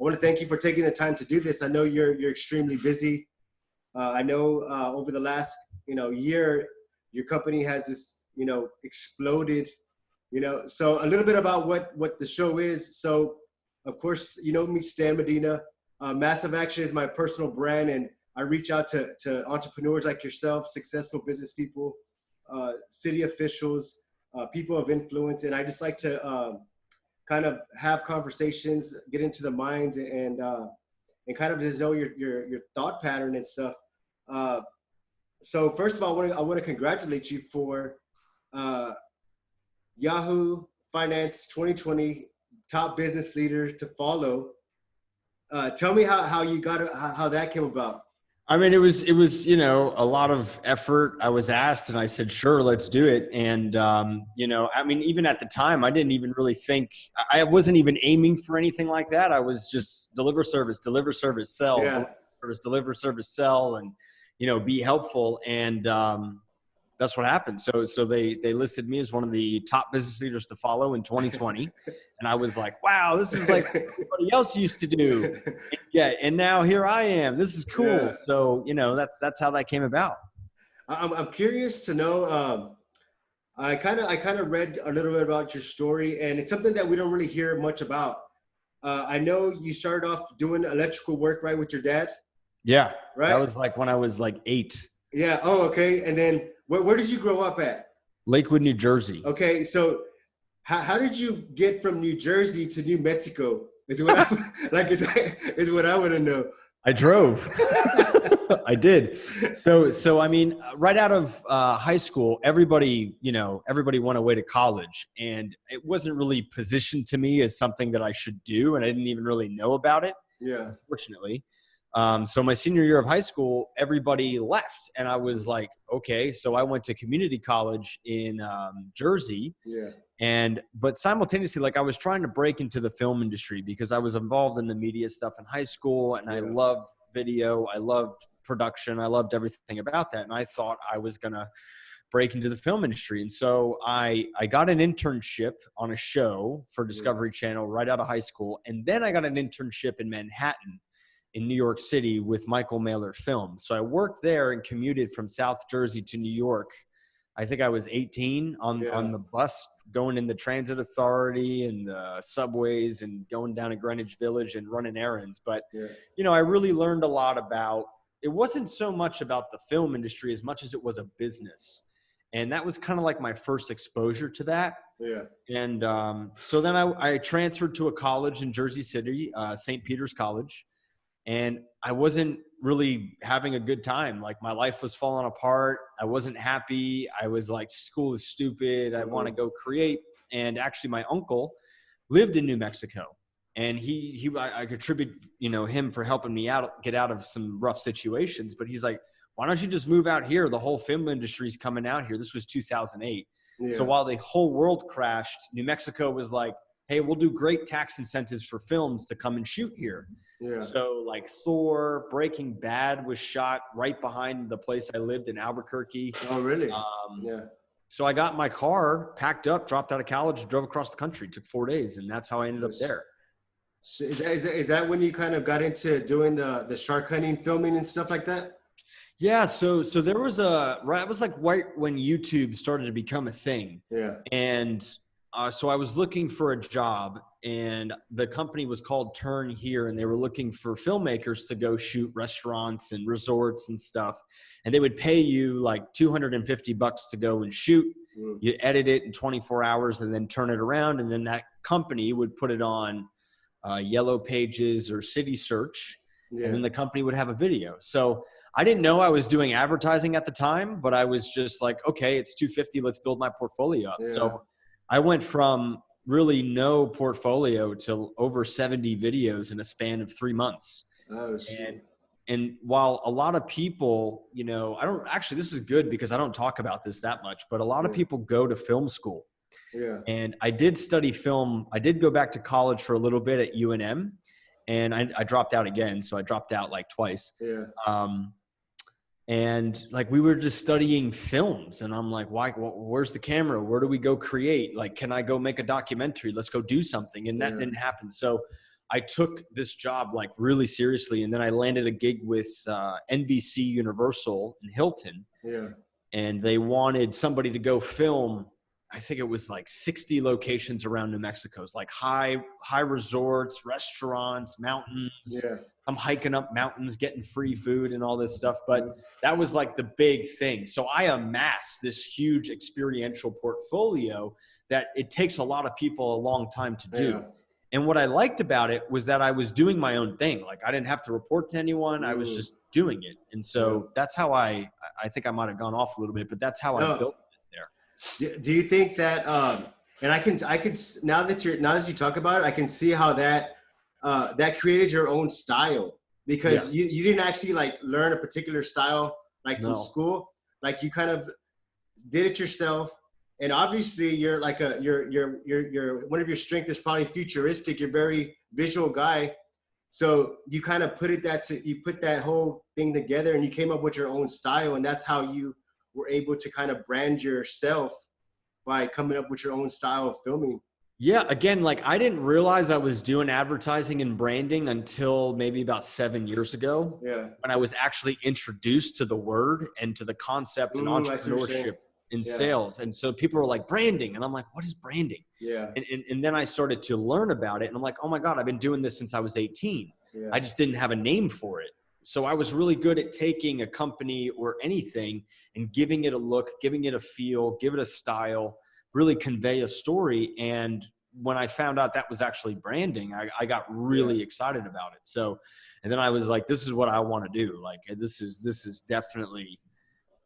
want to thank you for taking the time to do this. I know you're extremely busy. I know over the last, year, your company has just, exploded, so a little bit about what the show is. So of course, you know me, Stan Medina. Massive Action is my personal brand, and I reach out to entrepreneurs like yourself, successful business people, city officials, people of influence. And I just like to kind of have conversations, get into the minds, and kind of just know your thought pattern and stuff. So first of all, I want to congratulate you for Yahoo Finance 2020 top business leader to follow. Tell me how you got it, how that came about. I mean, it was, a lot of effort. I was asked and I said, sure, let's do it. And, I mean, even at the time, I didn't even really think, I wasn't even aiming for anything like that. I was just deliver service, sell, deliver service, sell, and, be helpful. And, that's what happened. So they listed me as one of the top business leaders to follow in 2020. And I was like, wow, this is like everybody else used to do. Yeah. And now here I am. This is cool. Yeah. So, that's how that came about. I'm curious to know, I kind of read a little bit about your story, and it's something that we don't really hear much about. I know you started off doing electrical work, right, with your dad? Yeah. Right. That was like when I was like 8. Yeah. Oh, okay. And then where did you grow up at? Lakewood, New Jersey. Okay. So how did you get from New Jersey to New Mexico? Is what I want to know. I drove. I did. So I mean, right out of high school, everybody went away to college, and it wasn't really positioned to me as something that I should do. And I didn't even really know about it. Yeah. Unfortunately. So my senior year of high school, everybody left, and I was like, okay. So I went to community college in Jersey. Yeah. But simultaneously, like, I was trying to break into the film industry because I was involved in the media stuff in high school, and I loved video. I loved production. I loved everything about that. And I thought I was going to break into the film industry. And so I got an internship on a show for Discovery Channel right out of high school. And then I got an internship in Manhattan in New York City with Michael Mailer Film. So I worked there and commuted from South Jersey to New York. I think I was 18 on the bus, going in the transit authority and the subways and going down to Greenwich Village and running errands. But, I really learned a lot about, it wasn't so much about the film industry as much as it was a business. And that was kind of like my first exposure to that. Yeah. And so then I transferred to a college in Jersey City, St. Peter's College. And I wasn't really having a good time. Like, my life was falling apart. I wasn't happy. I was like, school is stupid. I want to go create. And actually my uncle lived in New Mexico, and I contribute, him for helping me get out of some rough situations. But he's like, why don't you just move out here? The whole film industry is coming out here. This was 2008. Yeah. So while the whole world crashed, New Mexico was like, hey, we'll do great tax incentives for films to come and shoot here. Yeah. So like Thor, Breaking Bad was shot right behind the place I lived in Albuquerque. Oh, really? Yeah. So I got my car, packed up, dropped out of college, drove across the country. It took 4 days, and that's how I ended up there. So is that when you kind of got into doing the shark hunting, filming and stuff like that? Yeah. So there was it was like right when YouTube started to become a thing. Yeah. And so I was looking for a job, and the company was called Turn Here, and they were looking for filmmakers to go shoot restaurants and resorts and stuff. And they would pay you like $250 to go and shoot. You edit it in 24 hours and then turn it around. And then that company would put it on Yellow Pages or City Search. Yeah. And then the company would have a video. So I didn't know I was doing advertising at the time, but I was just like, okay, it's $250. Let's build my portfolio up. Yeah. So I went from really no portfolio to over 70 videos in a span of 3 months. Oh, shit. And while a lot of people, this is good because I don't talk about this that much, but a lot of people go to film school. Yeah. And I did study film. I did go back to college for a little bit at UNM, and I dropped out again. So I dropped out like twice. Yeah. And like, we were just studying films, and I'm like, why, where's the camera? Where do we go create? Like, can I go make a documentary? Let's go do something. And that didn't happen. So I took this job like really seriously. And then I landed a gig with NBC Universal in Hilton. Yeah. And they wanted somebody to go film. I think it was like 60 locations around New Mexico. It's like high resorts, restaurants, mountains. Yeah. I'm hiking up mountains, getting free food and all this stuff. But that was like the big thing. So I amassed this huge experiential portfolio that it takes a lot of people a long time to do. Yeah. And what I liked about it was that I was doing my own thing. Like I didn't have to report to anyone. I was just doing it. And so that's how I think I might've gone off a little bit, but that's how I built it there. Do you think that, and I could, now that you talk about it, I can see how that created your own style, because you didn't actually like learn a particular style, like from school, like you kind of did it yourself. And obviously you're like you're one of your strengths is probably futuristic. You're a very visual guy. So you kind of put that whole thing together and you came up with your own style. And that's how you were able to kind of brand yourself by coming up with your own style of filming. Yeah. Again, like I didn't realize I was doing advertising and branding until maybe about 7 years ago. Yeah. When I was actually introduced to the word and to the concept and entrepreneurship in sales. And so people were like, branding. And I'm like, what is branding? Yeah. And then I started to learn about it. And I'm like, oh my God, I've been doing this since I was 18. Yeah. I just didn't have a name for it. So I was really good at taking a company or anything and giving it a look, giving it a feel, give it a style, really convey a story. And when I found out that was actually branding, I got really excited about it. So, and then I was like, this is what I want to do. Like, this is definitely,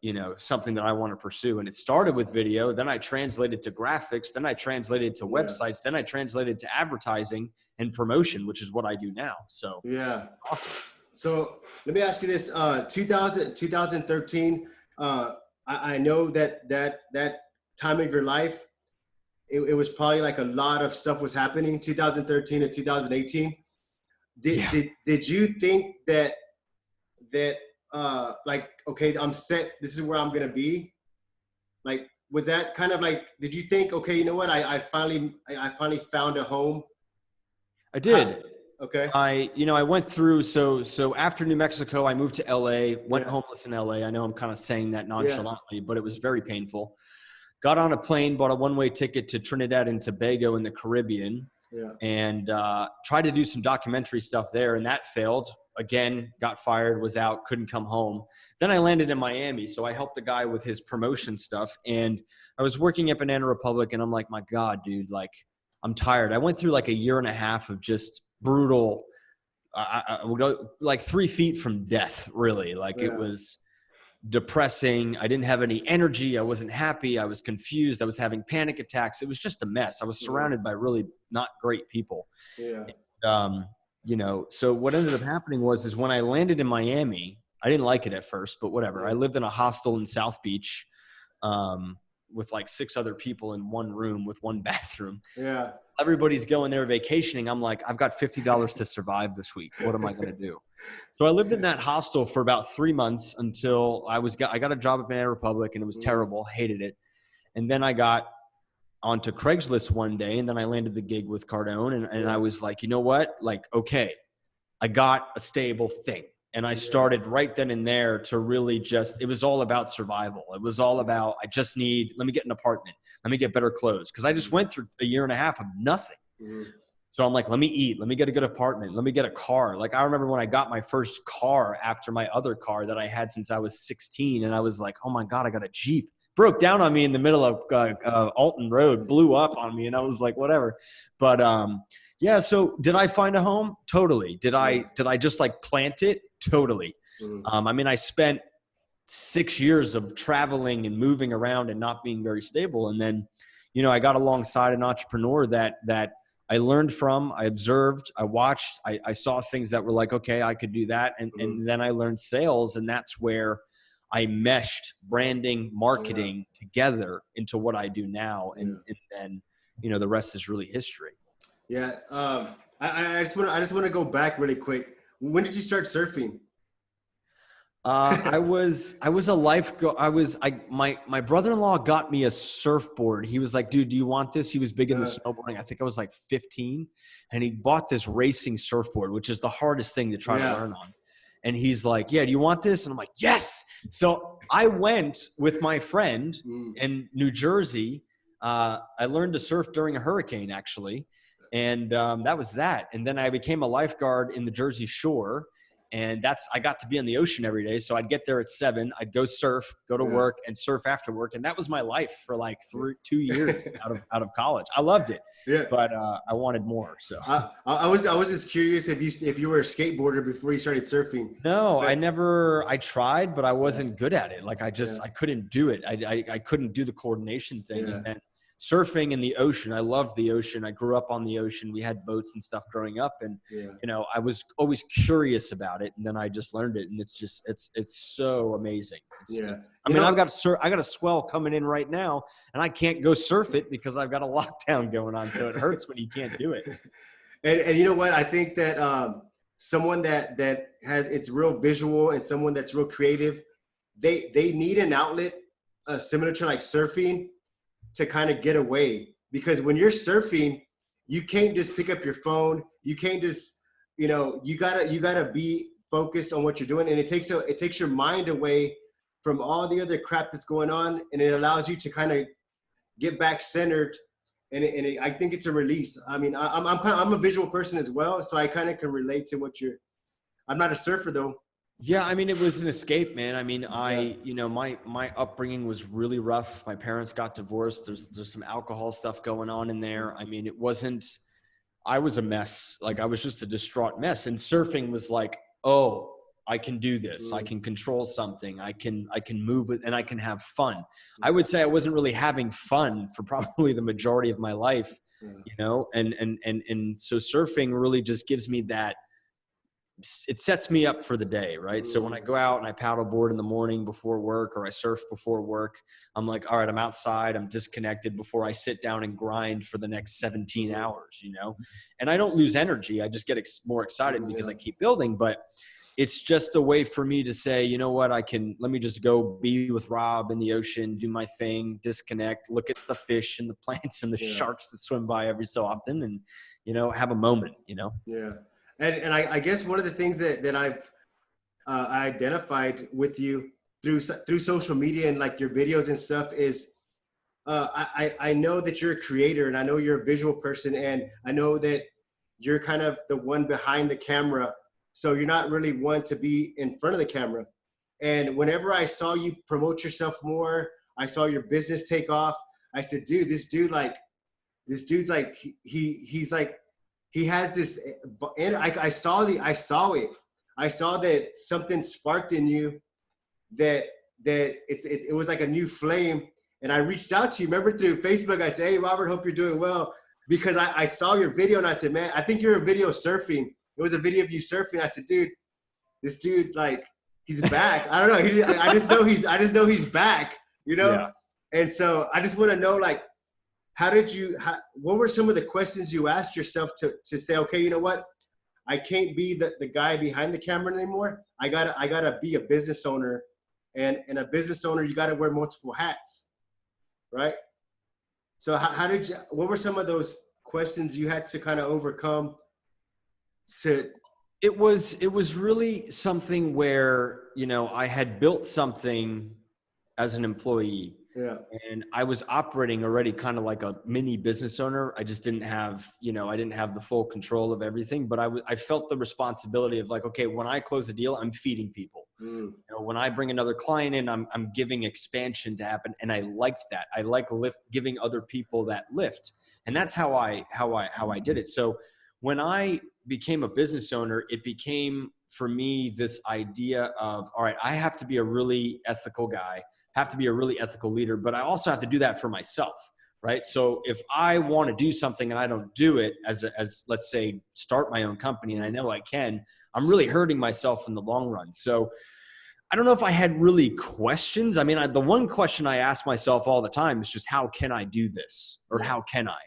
you know, something that I want to pursue. And it started with video. Then I translated to graphics. Then I translated to websites. Then I translated to advertising and promotion, which is what I do now. So awesome. So let me ask you this, 2013, I know that time of your life, it was probably like a lot of stuff was happening, 2013 to 2018. Did you think that like, okay, I'm set, this is where I'm going to be? Like, was that kind of like, did you think, okay, you know what? I finally found a home. I did. Okay. I went through, so after New Mexico, I moved to LA, went homeless in LA. I know I'm kind of saying that nonchalantly, but it was very painful. Got on a plane, bought a one-way ticket to Trinidad and Tobago in the Caribbean, and tried to do some documentary stuff there, and that failed. Again, got fired, was out, couldn't come home. Then I landed in Miami, so I helped the guy with his promotion stuff, and I was working at Banana Republic, and I'm like, my God, dude, like, I'm tired. I went through like a year and a half of just brutal, I would go like 3 feet from death, really. Like it was depressing. I didn't have any energy. I wasn't happy. I was confused. I was having panic attacks. It was just a mess. I was surrounded by really not great people. And, so what ended up happening is when I landed in Miami, I didn't like it at first, but whatever. I lived in a hostel in South Beach, with like 6 other people in one room with one bathroom. Yeah. Everybody's going there vacationing. I'm like, I've got $50 to survive this week. What am I going to do? So I lived in that hostel for about 3 months until I got a job at Banana Republic, and it was terrible. Hated it. And then I got onto Craigslist one day, and then I landed the gig with Cardone, and I was like, you know what? Like, okay, I got a stable thing. And I started right then and there to really it was all about survival. It was all about, let me get an apartment. Let me get better clothes. Cause I just went through a year and a half of nothing. So I'm like, let me eat. Let me get a good apartment. Let me get a car. Like I remember when I got my first car after my other car that I had since I was 16. And I was like, oh my God, I got a Jeep. Broke down on me in the middle of Alton Road, blew up on me. And I was like, whatever. But yeah. So did I find a home? Totally. Did I just like plant it? Totally. I mean, I spent 6 years of traveling and moving around and not being very stable. And then, I got alongside an entrepreneur that I learned from, I observed, I watched, I saw things that were like, okay, I could do that. And then I learned sales, and that's where I meshed branding, marketing together into what I do now. And then, the rest is really history. Yeah. I just want to go back really quick. When did you start surfing? My brother-in-law got me a surfboard. He was like, dude, do you want this? He was big into snowboarding. I think I was like 15, and he bought this racing surfboard, which is the hardest thing to try to learn on. And he's like, yeah, do you want this? And I'm like, yes. So I went with my friend in New Jersey. I learned to surf during a hurricane, actually. And that was that. And then I became a lifeguard in the Jersey Shore. And I got to be in the ocean every day. So I'd get there at 7, I'd go surf, go to work, and surf after work. And that was my life for like 2 years out of college. I loved it. Yeah. But I wanted more. So I was just curious if you were a skateboarder before you started surfing. No, I tried, but I wasn't good at it. Like I couldn't do it. I couldn't do the coordination thing. Yeah. And surfing in the ocean, I loved the ocean. I grew up on the ocean. We had boats and stuff growing up, and I was always curious about it. And then I just learned it, and it's so amazing. I've got a swell coming in right now, and I can't go surf it because I've got a lockdown going on. So it hurts when you can't do it. And you know what? I think that someone that has it's real visual and someone that's real creative, they need an outlet similar to like surfing, to kind of get away, because when you're surfing, you can't just pick up your phone. You can't just, you gotta be focused on what you're doing. And it takes your mind away from all the other crap that's going on. And it allows you to kind of get back centered. And I think it's a release. I mean, I'm a visual person as well. So I kind of can relate to I'm not a surfer though. Yeah, I mean, it was an escape, man. I mean, my upbringing was really rough. My parents got divorced. There's some alcohol stuff going on in there. I mean, I was a mess. Like I was just a distraught mess. And surfing was like, oh, I can do this. I can control something. I can move it, and I can have fun. I would say I wasn't really having fun for probably the majority of my life, and so surfing really just gives me that. It sets me up for the day, right? So when I go out and I paddleboard in the morning before work, or I surf before work, I'm like, all right, I'm outside, I'm disconnected before I sit down and grind for the next 17 hours, and I don't lose energy. I just get more excited because I keep building, but it's just a way for me to say, you know what, let me just go be with Rob in the ocean, do my thing, disconnect, look at the fish and the plants and the sharks that swim by every so often, and, have a moment, Yeah. And I guess one of the things that I've identified with you through social media and like your videos and stuff is I know that you're a creator, and I know you're a visual person, and I know that you're kind of the one behind the camera. So you're not really one to be in front of the camera. And whenever I saw you promote yourself more, I saw your business take off. I said, dude, this dude's like, he's like, he has this, and I saw it. I saw that something sparked in you, that it was like a new flame. And I reached out to you. Remember, through Facebook, I said, hey, Robert, hope you're doing well. Because I saw your video and I said, man, I think you're a video surfing. It was a video of you surfing. I said, dude, this dude, like, he's back. I don't know. I just know he's back, Yeah. And so I just want to know, like, what were some of the questions you asked yourself to say, okay, you know what? I can't be the guy behind the camera anymore. I gotta be a business owner, and a business owner, you gotta wear multiple hats, right? So what were some of those questions you had to kind of overcome It was really something where, I had built something as an employee. Yeah. And I was operating already kind of like a mini business owner. I just didn't have, I didn't have the full control of everything, but I felt the responsibility of like, okay, when I close a deal, I'm feeding people. When I bring another client in, I'm giving expansion to happen. And I liked that. I like giving other people that lift. And that's how I did it. So when I became a business owner, it became for me this idea of, all right, I have to be a really ethical guy, have to be a really ethical leader, but I also have to do that for myself, right? So if I want to do something and I don't do it as let's say, start my own company, and I know I can, I'm really hurting myself in the long run. So I don't know if I had really questions. I mean, the one question I ask myself all the time is just, how can I do this? Or how can I?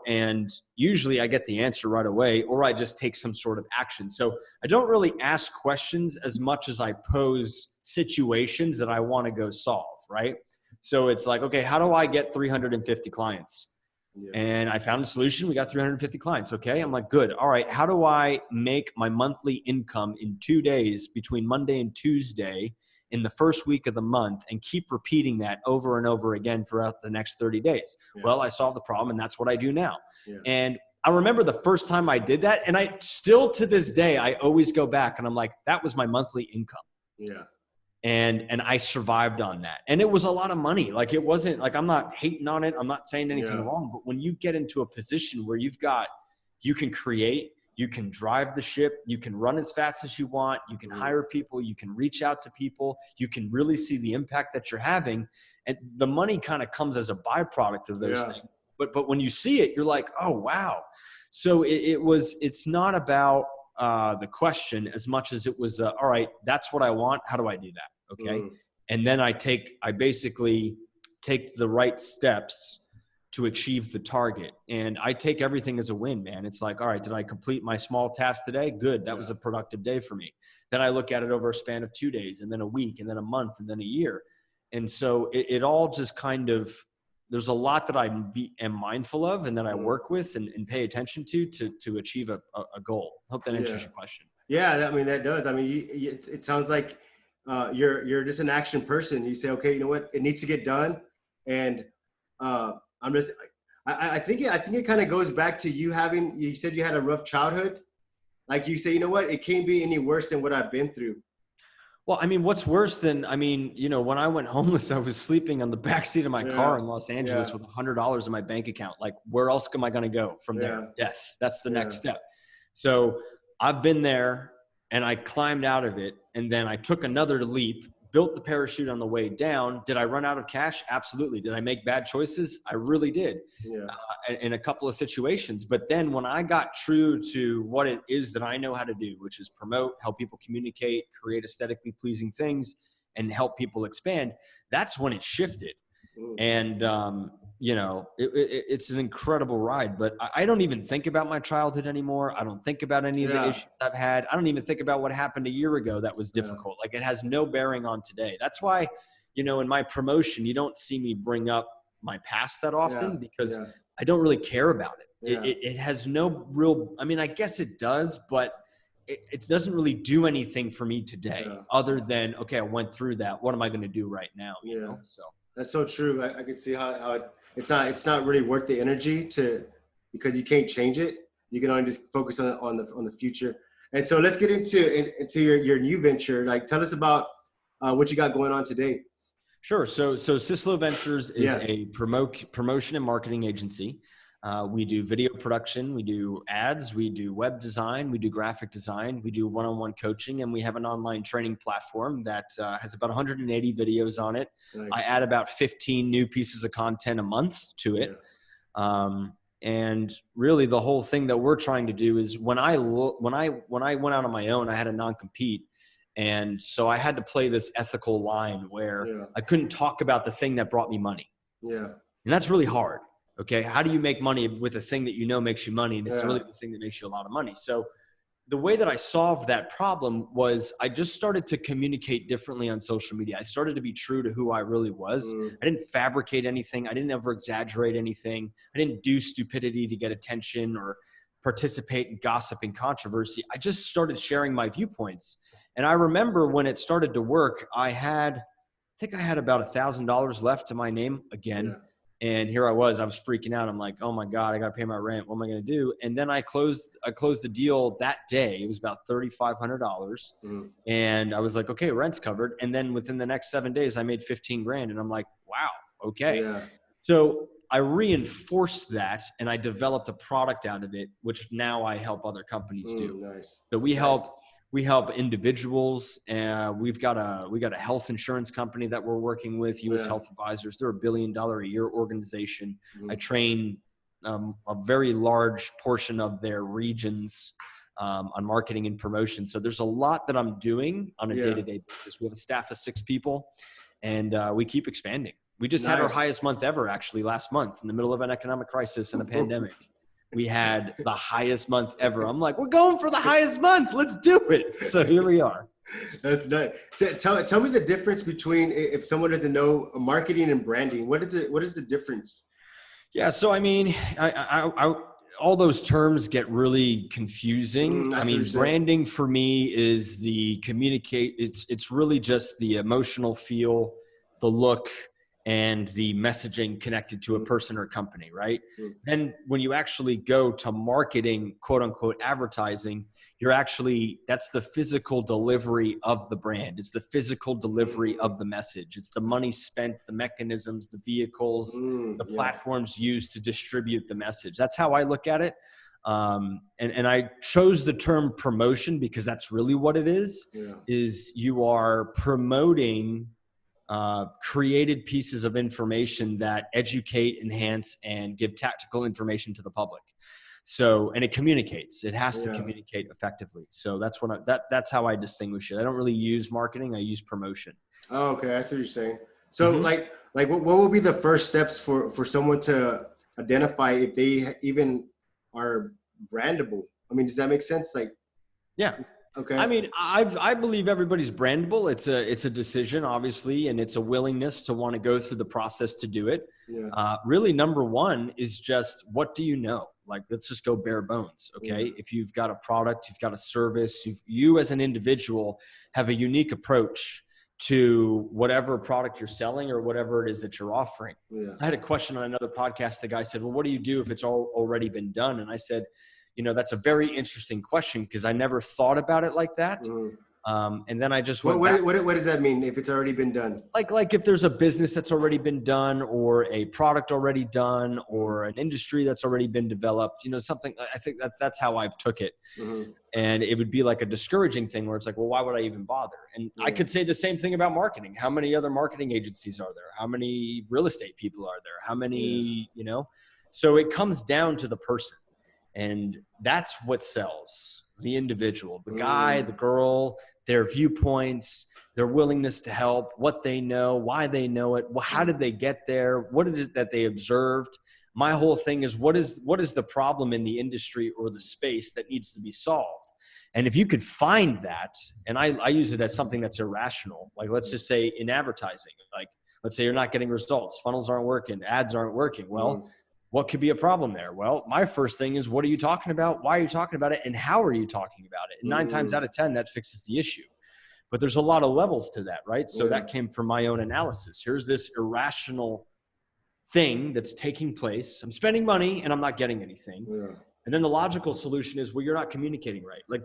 and usually I get the answer right away, or I just take some sort of action. So I don't really ask questions as much as I pose situations that I want to go solve, right? So it's like, okay, how do I get 350 clients? Yeah. And I found a solution. We got 350 clients. Okay. I'm like, good. All right. How do I make my monthly income in 2 days between Monday and Tuesday in the first week of the month, and keep repeating that over and over again throughout the next 30 days? Yeah. Well, I solved the problem, and that's what I do now. Yeah. And I remember the first time I did that, and I still to this day, I always go back and I'm like, that was my monthly income. Yeah. And I survived on that. And it was a lot of money. Like, it wasn't like, I'm not hating on it, I'm not saying anything wrong, but when you get into a position where you can create, you can drive the ship, you can run as fast as you want, you can hire people, you can reach out to people, you can really see the impact that you're having. And the money kind of comes as a byproduct of those things. But when you see it, you're like, oh, wow. So it's not about the question as much as it was, all right, that's what I want. How do I do that? Okay. And then I basically take the right steps to achieve the target. And I take everything as a win, man. It's like, all right, did I complete my small task today? Good. That was a productive day for me. Then I look at it over a span of 2 days, and then a week, and then a month, and then a year. And so it all just kind of, there's a lot that I am mindful of and that I work with and pay attention to achieve a goal. Hope that answers your question. Yeah, I mean, that does. I mean, it sounds like you're just an action person. You say, okay, you know what, it needs to get done. And I think it kind of goes back to you said you had a rough childhood. Like, you say, you know what, it can't be any worse than what I've been through. Well, I mean, what's worse than, when I went homeless, I was sleeping on the backseat of my car in Los Angeles with $100 in my bank account. Like, where else am I going to go from there? Yes, that's the next step. So I've been there, and I climbed out of it, and then I took another leap, built the parachute on the way down. Did I run out of cash? Absolutely. Did I make bad choices? I really did. In a couple of situations. But then when I got true to what it is that I know how to do, which is promote, help people communicate, create aesthetically pleasing things, and help people expand, that's when it shifted. And, it's an incredible ride. But I don't even think about my childhood anymore. I don't think about any of the issues I've had. I don't even think about what happened a year ago that was difficult. Like, it has no bearing on today. That's why, in my promotion, you don't see me bring up my past that often, because I don't really care about it. It has no real, I guess it does, but it doesn't really do anything for me today other than, okay, I went through that. What am I going to do right now? You know? So that's so true. I could see how it's not really worth the energy because you can't change it. You can only just focus on the future. And so let's get into your new venture. Like, tell us about what you got going on today. Sure. So Syslo Ventures is a promotion and marketing agency. We do video production, we do ads, we do web design, we do graphic design, we do one-on-one coaching, and we have an online training platform that has about 180 videos on it. Nice. I add about 15 new pieces of content a month to it. And really the whole thing that we're trying to do is when I went out on my own, I had a non-compete. And so I had to play this ethical line where I couldn't talk about the thing that brought me money. And that's really hard. Okay. How do you make money with a thing that makes you money? And it's really the thing that makes you a lot of money. So the way that I solved that problem was I just started to communicate differently on social media. I started to be true to who I really was. I didn't fabricate anything. I didn't ever exaggerate anything. I didn't do stupidity to get attention or participate in gossip and controversy. I just started sharing my viewpoints. And I remember when it started to work, I think I had about $1,000 left to my name again. And here I was freaking out. I'm like, oh my God, I got to pay my rent. What am I going to do? And then I closed the deal that day. It was about $3,500. And I was like, okay, rent's covered. And then within the next 7 days, I made 15 grand. And I'm like, wow, okay. So I reinforced that and I developed a product out of it, which now I help other companies do. Nice. So we help individuals. We've got a health insurance company that we're working with, U.S. Health Advisors. They're $1 billion a year organization. I train a very large portion of their regions on marketing and promotion. So there's a lot that I'm doing on a day-to-day basis. We have a staff of 6 people, and we keep expanding. We just had our Nice. highest month ever, actually, last month in the middle of an economic crisis and a pandemic. We had the highest month ever. I'm like, we're going for the highest month. Let's do it. So here we are. That's nice. Tell me the difference between, if someone doesn't know, marketing and branding. What is the difference? Yeah. So, I mean, all those terms get really confusing. I mean, branding for me is it's really just the emotional feel, the look, and the messaging connected to a person or company, right? Then when you actually go to marketing, quote unquote, advertising, that's the physical delivery of the brand. It's the physical delivery of the message. It's the money spent, the mechanisms, the vehicles, the platforms used to distribute the message. That's how I look at it. And I chose the term promotion because that's really what it is, is you are promoting created pieces of information that educate, enhance, and give tactical information to the public. So, and it communicates. It has to communicate effectively. So that's how I distinguish it. I don't really use marketing. I use promotion. Oh, okay, that's what you're saying. So, like what would be the first steps for someone to identify if they even are brandable? I mean, does that make sense? Like, yeah. Okay. I mean, I believe everybody's brandable. It's a decision, obviously, and it's a willingness to want to go through the process to do it. Really, number one is just, what do you know? Like, let's just go bare bones. Okay. If you've got a product, you've got a service, you as an individual have a unique approach to whatever product you're selling or whatever it is that you're offering. I had a question on another podcast. The guy said, well, what do you do if it's already been done? And I said, that's a very interesting question because I never thought about it like that. And then I just went what does that mean if it's already been done? Like if there's a business that's already been done, or a product already done, or an industry that's already been developed, something. I think that's how I took it. And it would be like a discouraging thing where it's like, well, why would I even bother? And I could say the same thing about marketing. How many other marketing agencies are there? How many real estate people are there? How many, So it comes down to the person. And that's what sells: the individual, the guy, the girl, their viewpoints, their willingness to help, what they know, why they know it, how did they get there, what is it that they observed. My whole thing is, what is the problem in the industry or the space that needs to be solved? And if you could find that, and I use it as something that's irrational, like let's just say in advertising, like let's say you're not getting results, funnels aren't working, ads aren't working. Well, what could be a problem there? Well, my first thing is, what are you talking about? Why are you talking about it? And how are you talking about it? And 9 times out of 10, that fixes the issue. But there's a lot of levels to that, right? So that came from my own analysis. Here's this irrational thing that's taking place. I'm spending money and I'm not getting anything. And then the logical solution is, well, you're not communicating right. Like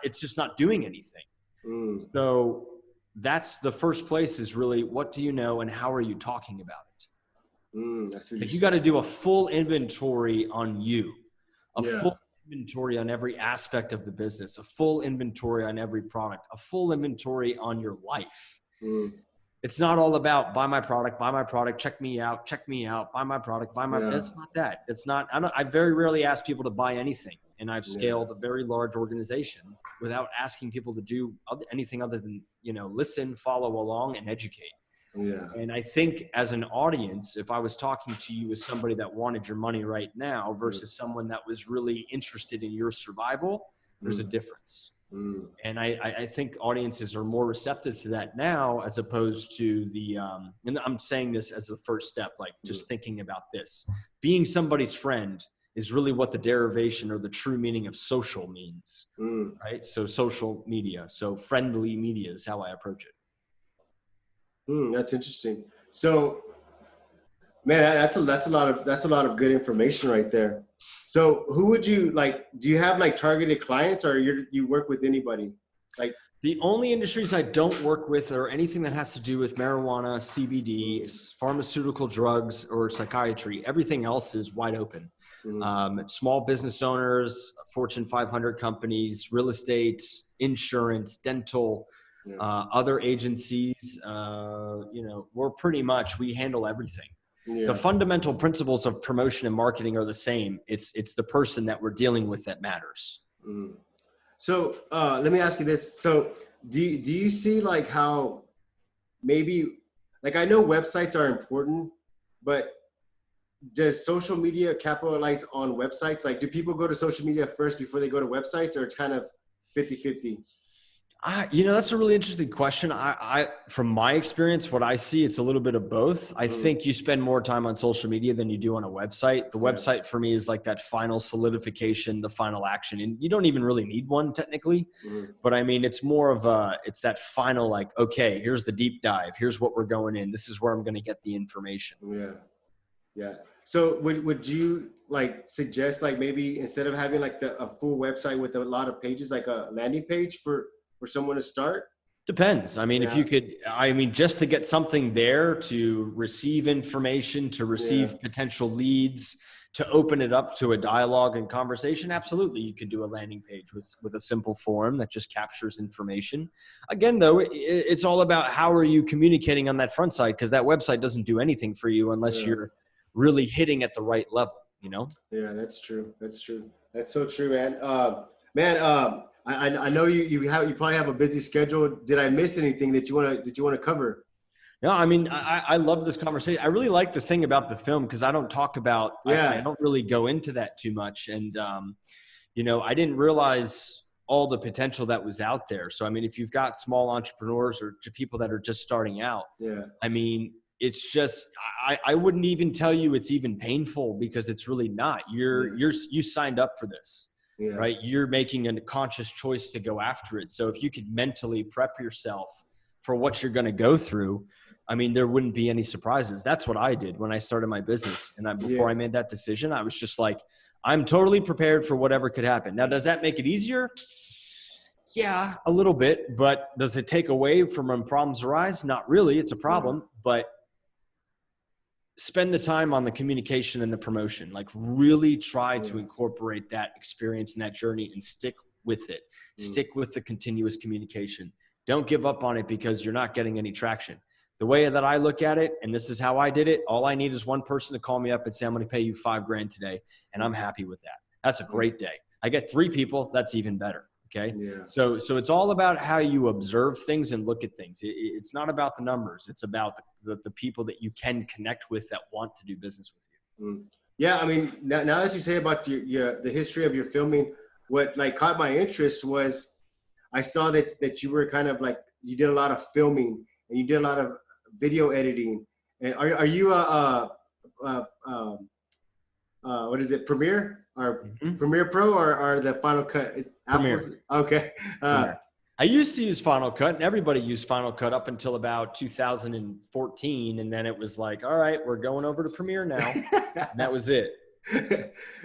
it's just not doing anything. So that's the first place, is really, what do you know and how are you talking about it? Like you got to do a full inventory on you, full inventory on every aspect of the business, a full inventory on every product, a full inventory on your life. It's not all about buy my product, check me out, buy my product, It's not that. It's not. I very rarely ask people to buy anything, and I've scaled a very large organization without asking people to do anything other than listen, follow along, and educate. And I think as an audience, if I was talking to you as somebody that wanted your money right now versus someone that was really interested in your survival, there's a difference. And I think audiences are more receptive to that now, as opposed to and I'm saying this as a first step, like just thinking about this. Being somebody's friend is really what the derivation or the true meaning of social means, right? So social media, so friendly media is how I approach it. That's interesting. So, man, that's a lot of good information right there. So, who would you like? Do you have like targeted clients, or you work with anybody? Like, the only industries I don't work with are anything that has to do with marijuana, CBD, pharmaceutical drugs, or psychiatry. Everything else is wide open. Small business owners, Fortune 500 companies, real estate, insurance, dental. Other agencies, we handle everything. The fundamental principles of promotion and marketing are the same. It's the person that we're dealing with that matters. So let me ask you this. So do you see like how maybe like, I know websites are important, but does social media capitalize on websites? Like, do people go to social media first before they go to websites, or it's kind of 50-50? That's a really interesting question. From my experience, what I see, it's a little bit of both. I think you spend more time on social media than you do on a website. The website for me is like that final solidification, the final action. And you don't even really need one technically, but I mean, it's more of it's that final, like, okay, here's the deep dive. Here's what we're going in. This is where I'm going to get the information. Yeah. Yeah. So would you like suggest, like, maybe instead of having like a full website with a lot of pages, like a landing page for someone to start? Depends. I mean, if you could, just to get something there, to receive information, to receive potential leads, to open it up to a dialogue and conversation, absolutely. You could do a landing page with a simple form that just captures information. Again, though, it's all about how are you communicating on that front side, because that website doesn't do anything for you unless you're really hitting at the right level, Yeah, that's true. That's true. That's so true, man. I know you probably have a busy schedule. Did I miss anything that you want to cover? No, I mean, I love this conversation. I really like the thing about the film, because I don't talk about, I don't really go into that too much. And, I didn't realize all the potential that was out there. So, I mean, if you've got small entrepreneurs or to people that are just starting out, I mean, it's just, I wouldn't even tell you it's even painful, because it's really not. You signed up for this. Right? You're making a conscious choice to go after it. So if you could mentally prep yourself for what you're going to go through, I mean, there wouldn't be any surprises. That's what I did when I started my business. And before I made that decision, I was just like, I'm totally prepared for whatever could happen. Now, does that make it easier? Yeah, a little bit. But does it take away from when problems arise? Not really. It's a problem. But spend the time on the communication and the promotion. Like, really try to incorporate that experience and that journey and stick with it. Stick with the continuous communication. Don't give up on it because you're not getting any traction. The way that I look at it, and this is how I did it, all I need is one person to call me up and say, I'm going to pay you $5,000 today. And I'm happy with that. That's a great day. I get 3 people. That's even better. Okay. Yeah. So it's all about how you observe things and look at things. It's not about the numbers. It's about the people that you can connect with that want to do business with you. Yeah. I mean, now that you say about the history of your filming, what like caught my interest was I saw that you were kind of like, you did a lot of filming and you did a lot of video editing. And are you what is it, Premiere or Premiere Pro or the Final Cut? It's Premiere. Okay. I used to use Final Cut, and everybody used Final Cut up until about 2014, and then it was like, all right, we're going over to Premiere now, and that was it.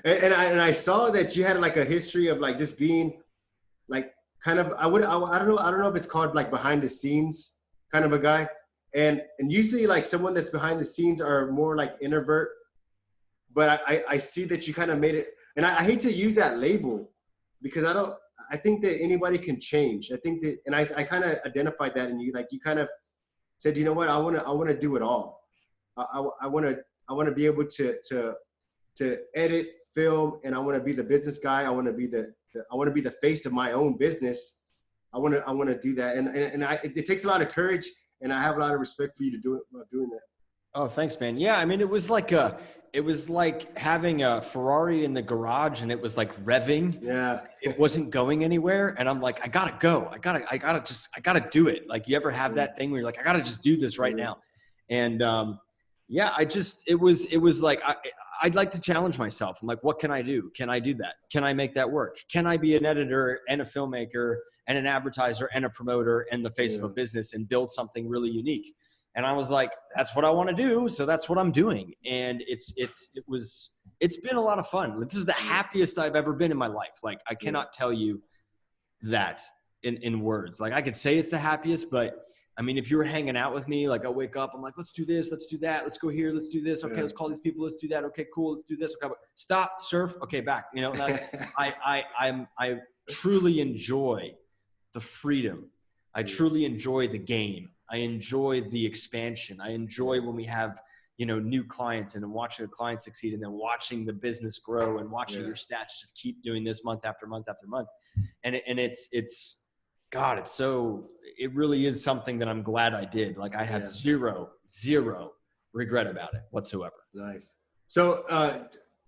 and I saw that you had like a history of like just being like kind of I don't know if it's called like behind the scenes kind of a guy, and usually like someone that's behind the scenes are more like introvert. But I see that you kind of made it, and I hate to use that label because I think that anybody can change. I think that, and I kind of identified that, and you kind of said, you know what, I want to do it all. I want to be able to edit, film, and I want to be the business guy. I want to be the face of my own business. I want to do that, and it takes a lot of courage, and I have a lot of respect for you to doing that. Oh, thanks, man. Yeah, I mean, it was like having a Ferrari in the garage, and it was like revving. Yeah, it wasn't going anywhere, and I'm like, I gotta go. I gotta do it. Like, you ever have that thing where you're like, I gotta just do this right now, and yeah, it was like I'd like to challenge myself. I'm like, what can I do? Can I do that? Can I make that work? Can I be an editor and a filmmaker and an advertiser and a promoter and the face of a business and build something really unique? And I was like, that's what I want to do. So that's what I'm doing. And it's been a lot of fun. This is the happiest I've ever been in my life. Like, I cannot tell you that in words. Like, I could say it's the happiest, but I mean, if you were hanging out with me, like, I wake up, I'm like, let's do this, let's do that, let's go here, let's do this. Okay, let's call these people, let's do that. Okay, cool, let's do this. Okay, stop, surf. Okay, back. You know, like, I truly enjoy the freedom. I truly enjoy the game. I enjoy the expansion. I enjoy when we have, new clients and watching a client succeed and then watching the business grow and watching your stats just keep doing this month after month after month. And it's it really is something that I'm glad I did. Like I have zero regret about it whatsoever. Nice. So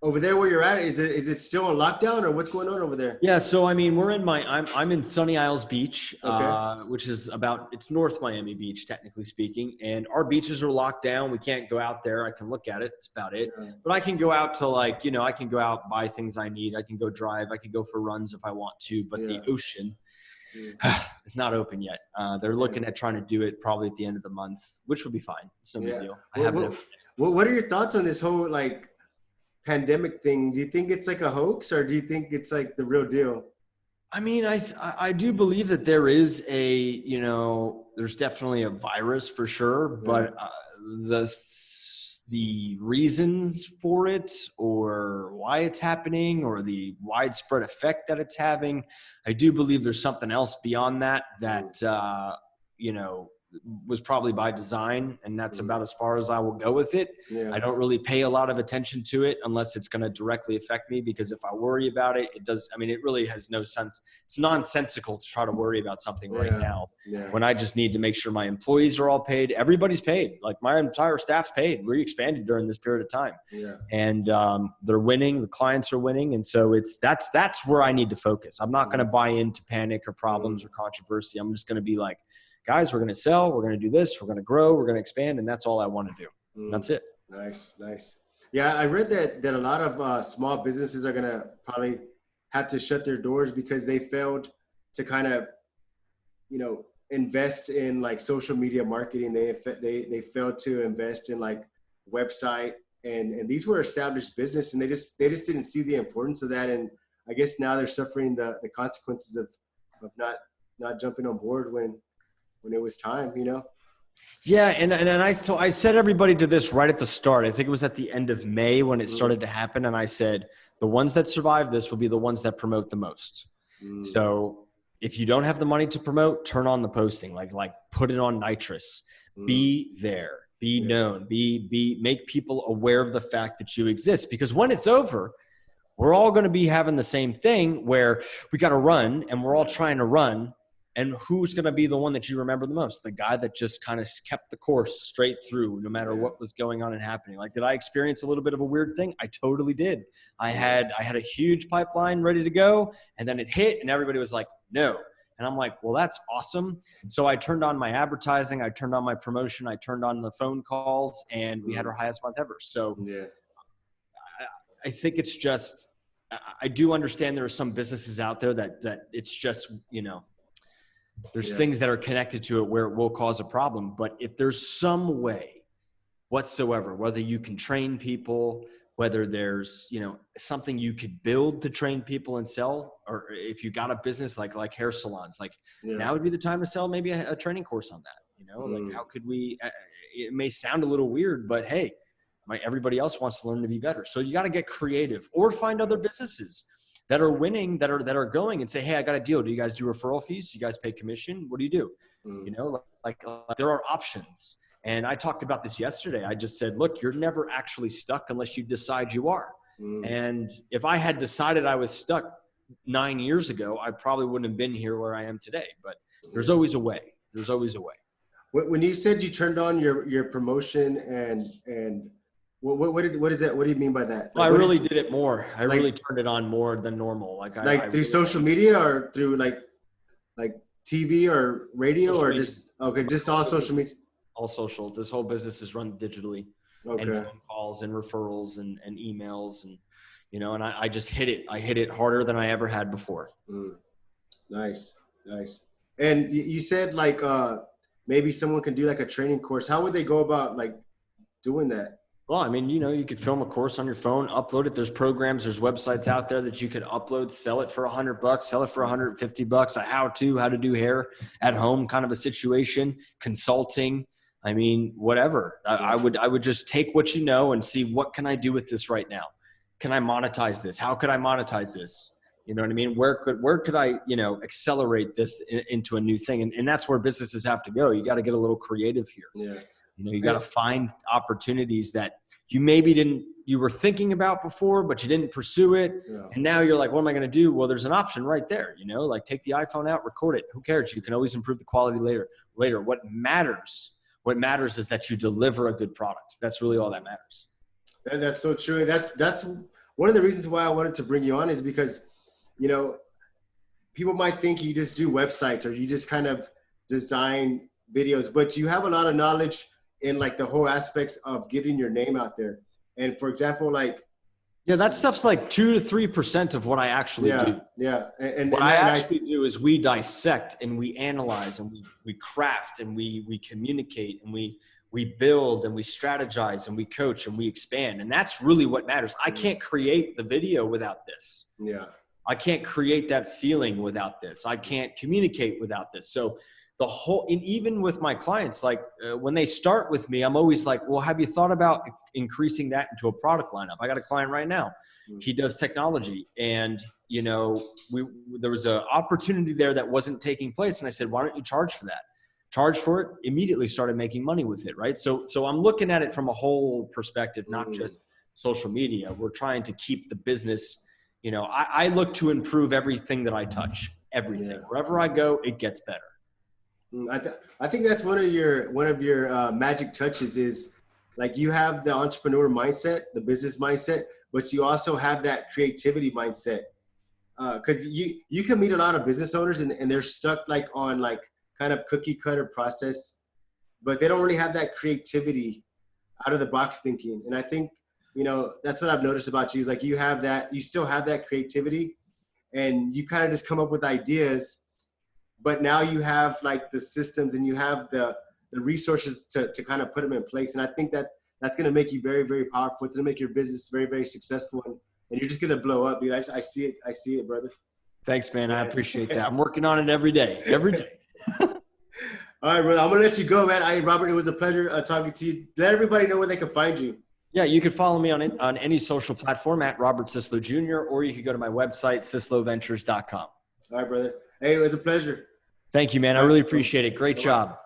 over there where you're at, is it still on lockdown or what's going on over there? Yeah. So, I mean, I'm in Sunny Isles Beach, Okay. which is it's North Miami Beach, technically speaking. And our beaches are locked down. We can't go out there. I can look at it. That's about it. Yeah. But I can go out to I can go out, buy things I need. I can go drive. I can go for runs if I want to. But the ocean is not open yet. They're looking at trying to do it probably at the end of the month, which would be fine. It's no big deal. What are your thoughts on this whole pandemic thing? Do you think it's like a hoax or do you think it's like the real deal? I mean, I do believe that there is there's definitely a virus for sure, but the reasons for it or why it's happening or the widespread effect that it's having, I do believe there's something else beyond that was probably by design, and that's about as far as I will go with it. I don't really pay a lot of attention to it unless it's going to directly affect me, because if I worry about it, it really has no sense. It's nonsensical to try to worry about something right now when I just need to make sure my employees are all paid. Everybody's paid. Like my entire staff's paid. We expanded during this period of time and they're winning. The clients are winning. And so that's where I need to focus. I'm not going to buy into panic or problems or controversy. I'm just going to be like, guys, we're going to sell, we're going to do this, we're going to grow, we're going to expand, and that's all I want to do. That's it. Nice. Yeah, I read that a lot of small businesses are going to probably have to shut their doors because they failed to kind of, invest in social media marketing. They failed to invest in website, and these were established business, and they just didn't see the importance of that. And I guess now they're suffering the consequences of not jumping on board when it was time, Yeah. And I said everybody to this right at the start. I think it was at the end of May when it started to happen. And I said, the ones that survive this will be the ones that promote the most. So if you don't have the money to promote, turn on the posting, like put it on nitrous, be there, be known, make people aware of the fact that you exist, because when it's over, we're all going to be having the same thing where we got to run and we're all trying to run. And who's going to be the one that you remember the most? The guy that just kind of kept the course straight through, no matter what was going on and happening. Did I experience a little bit of a weird thing? I totally did. I had a huge pipeline ready to go, and then it hit, and everybody was like, no. And I'm like, well, that's awesome. So I turned on my advertising, I turned on my promotion, I turned on the phone calls, and we had our highest month ever. So I think it's just, I do understand there are some businesses out there that it's just, there's things that are connected to it where it will cause a problem. But if there's some way whatsoever, whether you can train people, whether there's, something you could build to train people and sell, or if you got a business like hair salons, now would be the time to sell maybe a training course on that, how could we, it may sound a little weird, but hey, everybody else wants to learn to be better. So you got to get creative or find other businesses that are winning, that are going, and say, hey, I got a deal. Do you guys do referral fees? Do you guys pay commission? What do you do? There are options. And I talked about this yesterday. I just said, look, you're never actually stuck unless you decide you are. And if I had decided I was stuck 9 years ago, I probably wouldn't have been here where I am today. But there's always a way. There's always a way. When you said you turned on your promotion and what is that? What do you mean by that? Well, I really did it more. I really turned it on more than normal. Through really social media or through like TV or radio or just all social media? All social. This whole business is run digitally. And phone calls and referrals and emails and and I just hit it. I hit it harder than I ever had before. Nice. And you said maybe someone can do a training course. How would they go about doing that? Well, I mean, you could film a course on your phone, upload it. There's programs, there's websites out there that you could upload, sell it for $100, sell it for $150, how to do hair at home kind of a situation, consulting. I mean, whatever. I would just take what you know and see, what can I do with this right now? Can I monetize this? How could I monetize this? You know what I mean? Where could I, accelerate this into a new thing? And that's where businesses have to go. You got to get a little creative here. Yeah. You got to find opportunities that you maybe didn't you were thinking about before, but you didn't pursue it. Yeah. And now you're like, what am I going to do? Well, there's an option right there, you know, like take the iPhone out, record it. Who cares? You can always improve the quality later. What matters is that you deliver a good product. That's really all that matters. And that's so true. That's one of the reasons why I wanted to bring you on, is because, you know, people might think you just do websites or you just kind of design videos, but you have a lot of knowledge in like the whole aspects of getting your name out there. And for example, like, yeah, that stuff's like 2 to 3% of what I actually do. Yeah. And what I actually do is we dissect and we analyze and we craft and we communicate and we build and we strategize and we coach and we expand. And that's really what matters. I can't create the video without this. Yeah. I can't create that feeling without this. I can't communicate without this. So the whole, and even with my clients, like when they start with me, I'm always like, well, have you thought about increasing that into a product lineup? I got a client right now. He does technology, and you know, there was an opportunity there that wasn't taking place. And I said, why don't you charge for that? Charge for it, immediately started making money with it. Right. So I'm looking at it from a whole perspective, not just social media. We're trying to keep the business, you know, I look to improve everything that I touch, everything. Yeah. Wherever I go, it gets better. I think that's one of your magic touches, is like you have the entrepreneur mindset, the business mindset, but you also have that creativity mindset. Because you can meet a lot of business owners and they're stuck like on like kind of cookie cutter process, but they don't really have that creativity, out of the box thinking. And I think, you know, that's what I've noticed about you, is like you still have that creativity, and you kind of just come up with ideas. But now you have like the systems and you have the resources to kind of put them in place. And I think that's going to make you very, very powerful. It's going to make your business very, very successful. And you're just going to blow up, dude. I see it. I see it, brother. Thanks, man. I appreciate that. I'm working on it every day. Every day. All right, brother. I'm going to let you go, man. Robert, it was a pleasure talking to you. Let everybody know where they can find you. Yeah, you can follow me on any social platform at Robert Sislo Jr., or you can go to my website, sisloventures.com. All right, brother. Hey, it was a pleasure. Thank you, man. I really appreciate it. Great job.